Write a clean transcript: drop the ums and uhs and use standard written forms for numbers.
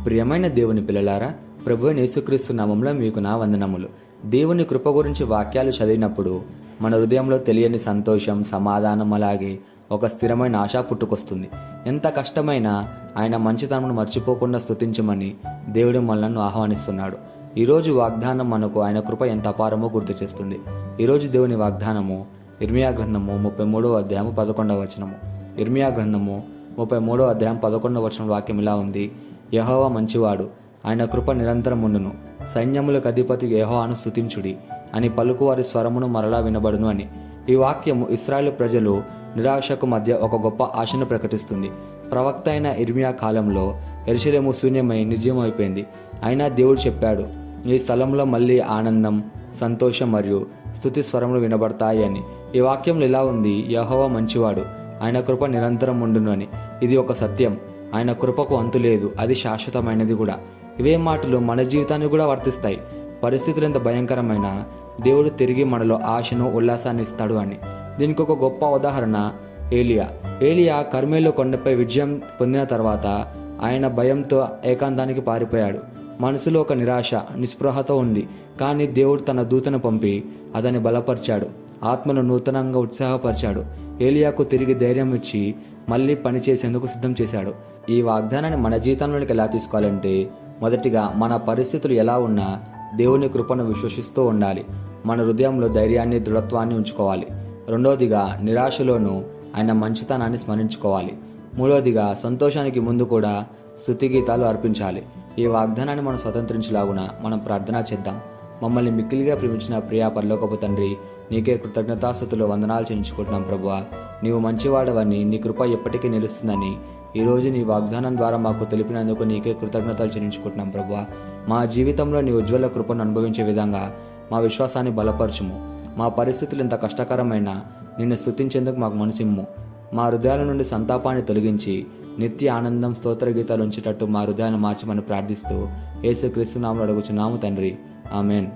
ప్రియమైన దేవుని పిల్లలారా, ప్రభువైన యేసుక్రీస్తు నామంలో మీకు నా వందనములు. దేవుని కృప గురించి వాక్యాలు చదివినప్పుడు మన హృదయంలో తెలియని సంతోషం, సమాధానం, అలాగే ఒక స్థిరమైన ఆశ పుట్టుకొస్తుంది. ఎంత కష్టమైనా ఆయన మంచితనమును మర్చిపోకుండా స్తుతించమని దేవుడు మనల్ని ఆహ్వానిస్తున్నాడు. ఈరోజు వాగ్దానం మనకు ఆయన కృప ఎంత అపారమో గుర్తు చేస్తుంది. ఈరోజు దేవుని వాగ్దానము ఇర్మియా గ్రంథము 33వ అధ్యాయము 11వ వచనము. ఇర్మియా గ్రంథము 33వ అధ్యాయం 11వ వచనం వాక్యం ఇలా ఉంది: యెహోవా మంచివాడు, ఆయన కృప నిరంతరం ఉండును. సైన్యములకు అధిపతి యెహోవాను స్తుతించుడి అని పలుకువారి స్వరమును మరలా వినబడును అని. ఈ వాక్యము ఇశ్రాయేలు ప్రజలు నిరాశకు మధ్య ఒక గొప్ప ఆశను ప్రకటిస్తుంది. ప్రవక్త అయిన ఇర్మియా కాలంలో యెరూషలేము శూన్యమై నిర్జీవమైపోయింది. అయినా దేవుడు చెప్పాడు, ఈ స్థలంలో మళ్ళీ ఆనందం, సంతోషం మరియు స్తుతి స్వరములు వినబడతాయి అని. ఈ వాక్యంలో ఇలా ఉంది: యెహోవా మంచివాడు, ఆయన కృప నిరంతరం ఉండును అని. ఇది ఒక సత్యం. ఆయన కృపకు అంతు లేదు, అది శాశ్వతమైనది కూడా. ఇవే మాటలు మన జీవితానికి కూడా వర్తిస్తాయి. పరిస్థితులు ఎంత భయంకరమైన దేవుడు తిరిగి మనలో ఆశను, ఉల్లాసాన్ని ఇస్తాడు అని. దీనికి ఒక గొప్ప ఉదాహరణ ఏలియా కర్మేలు కొండపై విజయం పొందిన తర్వాత ఆయన భయంతో ఏకాంతానికి పారిపోయాడు. మనసులో ఒక నిరాశ, నిస్పృహతో ఉంది. కానీ దేవుడు తన దూతను పంపి అతన్ని బలపరిచాడు, ఆత్మను నూతనంగా ఉత్సాహపరిచాడు. ఏలియాకు తిరిగి ధైర్యం ఇచ్చి మళ్ళీ పని చేసేందుకు సిద్ధం చేశాడు. ఈ వాగ్దానాన్ని మన జీవితంలోనికి ఎలా తీసుకోవాలంటే, మొదటిగా మన పరిస్థితులు ఎలా ఉన్నా దేవుని కృపను విశ్వసిస్తూ ఉండాలి. మన హృదయంలో ధైర్యాన్ని, దృఢత్వాన్ని ఉంచుకోవాలి. రెండవదిగా నిరాశలోనూ ఆయన మంచితనాన్ని స్మరించుకోవాలి. మూడవదిగా సంతోషానికి ముందు కూడా స్తుతి గీతాలు అర్పించాలి. ఈ వాగ్దానాన్ని మనం స్వతంత్రించలాగున మనం ప్రార్థన చేద్దాం. మమ్మల్ని మిక్కిలిగా ప్రేమించిన ప్రియా పరలోకపు తండ్రి, నీకే కృతజ్ఞతాస్తుతులు వందనాలు చెల్లించుకుంటున్నాం ప్రభువా. నీవు మంచివాడవని, నీ కృప ఎప్పటికీ నిలుస్తుందని ఈరోజు నీ వాగ్దానం ద్వారా మాకు తెలిపినందుకు నీకే కృతజ్ఞతలు చెల్లించుకుంటున్నాం ప్రభువా. మా జీవితంలో నీ ఉజ్వల కృపను అనుభవించే విధంగా మా విశ్వాసాన్ని బలపరచుము. మా పరిస్థితులు ఎంత కష్టకరమైనా నిన్ను స్తుతించేందుకు మాకు మనసిమ్ము. మా హృదయాల నుండి సంతాపాన్ని తొలగించి నిత్య ఆనందం, స్తోత్ర గీతాలు ఉంచేటట్టు మా హృదయాన్ని మార్చమని ప్రార్థిస్తూ యేసుక్రీస్తు నామములో అడుగుచున్నాము తండ్రి. ఆమెన్.